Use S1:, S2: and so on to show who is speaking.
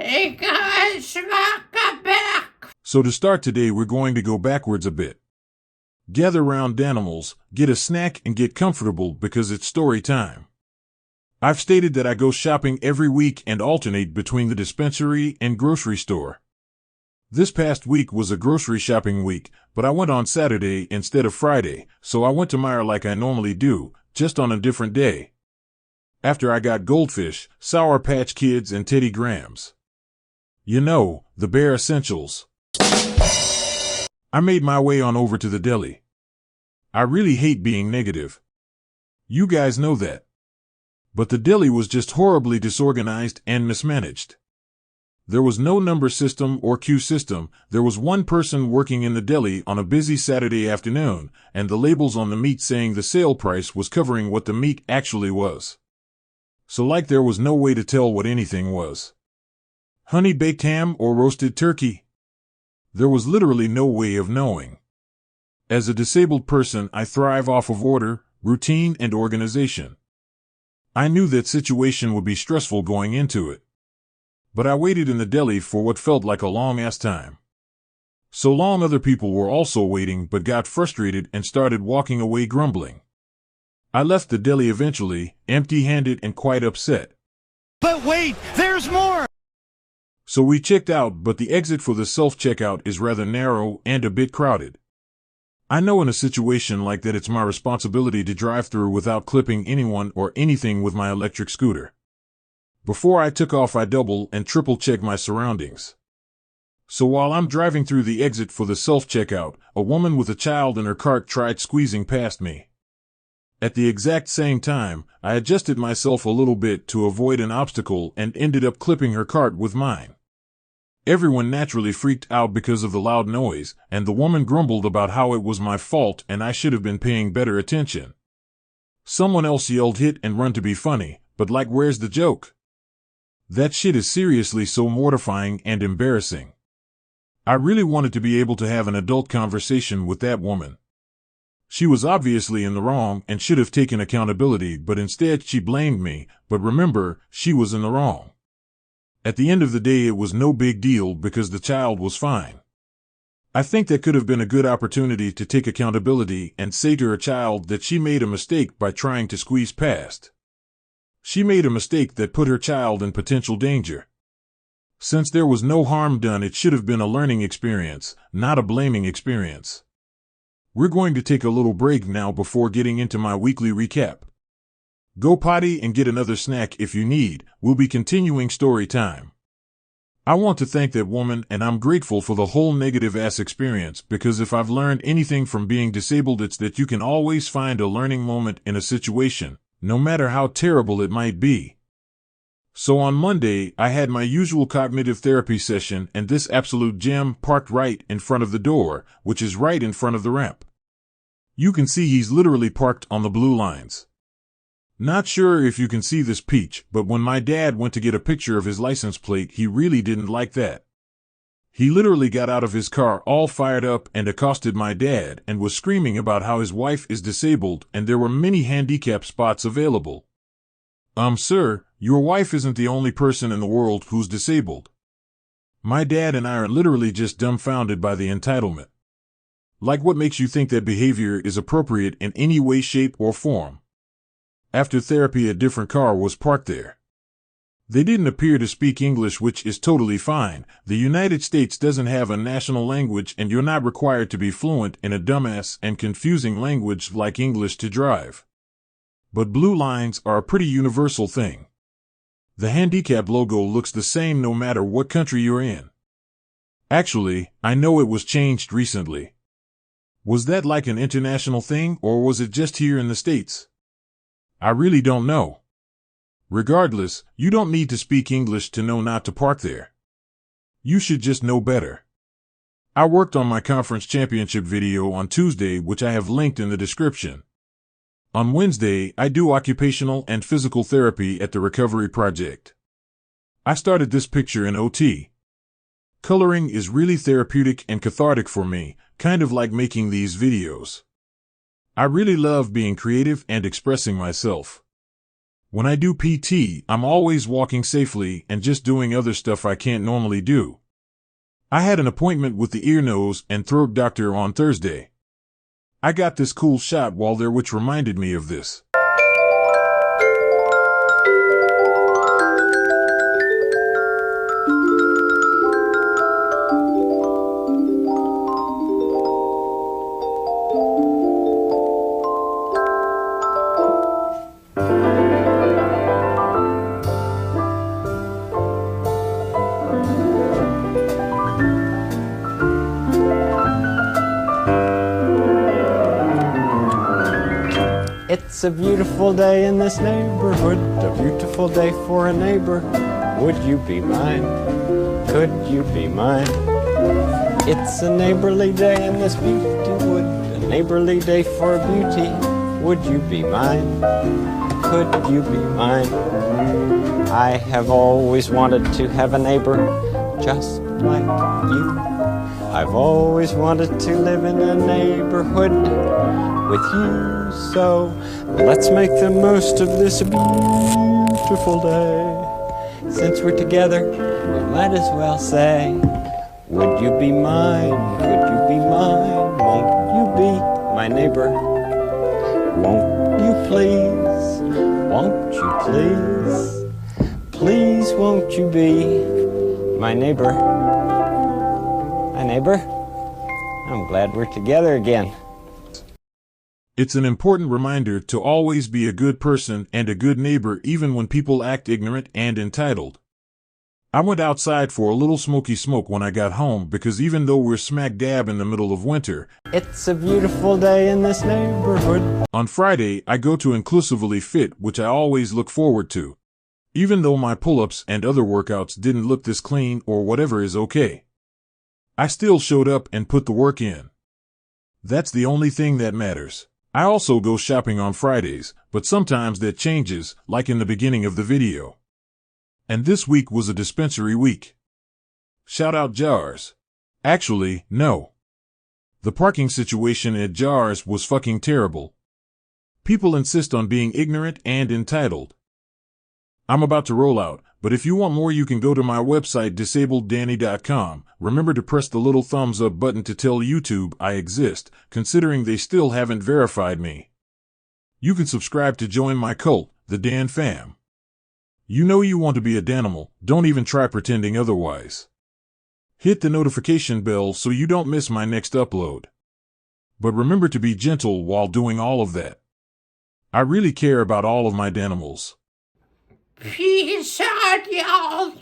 S1: Hey guys, welcome back.
S2: So to start today, we're going to go backwards a bit. Gather round, Danimals, get a snack and get comfortable because it's story time. I've stated that I go shopping every week and alternate between the dispensary and grocery store. This past week was a grocery shopping week, but I went on Saturday instead of Friday, so I went to Meijer like I normally do, just on a different day. After I got Goldfish, Sour Patch Kids, and Teddy Grahams. You know, the bare essentials. I made my way on over to the deli. I really hate being negative. You guys know that. But the deli was just horribly disorganized and mismanaged. There was no number system or queue system. There was one person working in the deli on a busy Saturday afternoon, and the labels on the meat saying the sale price was covering what the meat actually was. So like there was no way to tell what anything was. Honey baked ham or roasted turkey? There was literally no way of knowing. As a disabled person, I thrive off of order, routine, and organization. I knew that situation would be stressful going into it. But I waited in the deli for what felt like a long-ass time. So long other people were also waiting but got frustrated and started walking away grumbling. I left the deli eventually, empty-handed and quite upset.
S3: But wait, there's more!
S2: So we checked out, but the exit for the self-checkout is rather narrow and a bit crowded. I know in a situation like that it's my responsibility to drive through without clipping anyone or anything with my electric scooter. Before I took off, I double and triple checked my surroundings. So while I'm driving through the exit for the self-checkout, a woman with a child in her cart tried squeezing past me. At the exact same time, I adjusted myself a little bit to avoid an obstacle and ended up clipping her cart with mine. Everyone naturally freaked out because of the loud noise, and the woman grumbled about how it was my fault and I should have been paying better attention. Someone else yelled hit and run to be funny, but like, where's the joke? That shit is seriously so mortifying and embarrassing. I really wanted to be able to have an adult conversation with that woman. She was obviously in the wrong and should have taken accountability, but instead she blamed me, but remember, she was in the wrong. At the end of the day, it was no big deal because the child was fine. I think that could have been a good opportunity to take accountability and say to her child that she made a mistake by trying to squeeze past. She made a mistake that put her child in potential danger. Since there was no harm done, it should have been a learning experience, not a blaming experience. We're going to take a little break now before getting into my weekly recap. Go potty and get another snack if you need. We'll be continuing story time. I want to thank that woman, and I'm grateful for the whole negative-ass experience, because if I've learned anything from being disabled, it's that you can always find a learning moment in a situation, no matter how terrible it might be. So on Monday, I had my usual cognitive therapy session, and this absolute gem parked right in front of the door, which is right in front of the ramp. You can see he's literally parked on the blue lines. Not sure if you can see this peach, but when my dad went to get a picture of his license plate, he really didn't like that. He literally got out of his car all fired up and accosted my dad and was screaming about how his wife is disabled and there were many handicap spots available. Sir, your wife isn't the only person in the world who's disabled. My dad and I are literally just dumbfounded by the entitlement. Like, what makes you think that behavior is appropriate in any way, shape, or form? After therapy, a different car was parked there. They didn't appear to speak English, which is totally fine. The United States doesn't have a national language, and you're not required to be fluent in a dumbass and confusing language like English to drive. But blue lines are a pretty universal thing. The handicap logo looks the same no matter what country you're in. Actually, I know it was changed recently. Was that like an international thing, or was it just here in the States? I really don't know. Regardless, you don't need to speak English to know not to park there. You should just know better. I worked on my conference championship video on Tuesday, which I have linked in the description. On Wednesday, I do occupational and physical therapy at the Recovery Project. I started this picture in OT. Coloring is really therapeutic and cathartic for me, kind of like making these videos. I really love being creative and expressing myself. When I do PT, I'm always walking safely and just doing other stuff I can't normally do. I had an appointment with the ear, nose, and throat doctor on Thursday. I got this cool shot while there which reminded me of this.
S4: It's a beautiful day in this neighborhood, a beautiful day for a neighbor. Would you be mine? Could you be mine? It's a neighborly day in this beauty wood, a neighborly day for beauty. Would you be mine? Could you be mine? I have always wanted to have a neighbor just like you. I've always wanted to live in a neighborhood with you. So let's make the most of this beautiful day. Since we're together, we might as well say, would you be mine? Could you be mine? Won't you be my neighbor? Won't you please? Won't you please? Please won't you be my neighbor? My neighbor? I'm glad we're together again.
S2: It's an important reminder to always be a good person and a good neighbor even when people act ignorant and entitled. I went outside for a little smoky smoke when I got home because even though we're smack dab in the middle of winter,
S4: it's a beautiful day in this neighborhood.
S2: On Friday, I go to Inclusively Fit, which I always look forward to. Even though my pull-ups and other workouts didn't look this clean or whatever is okay. I still showed up and put the work in. That's the only thing that matters. I also go shopping on Fridays, but sometimes that changes, like in the beginning of the video. And this week was a dispensary week. Shout out Jars. Actually, no. The parking situation at Jars was fucking terrible. People insist on being ignorant and entitled. I'm about to roll out, but if you want more you can go to my website disableddanny.com. Remember to press the little thumbs up button to tell YouTube I exist, considering they still haven't verified me. You can subscribe to join my cult, the Dan Fam. You know you want to be a Danimal, don't even try pretending otherwise. Hit the notification bell so you don't miss my next upload. But remember to be gentle while doing all of that. I really care about all of my Danimals.
S1: Peace out, y'all.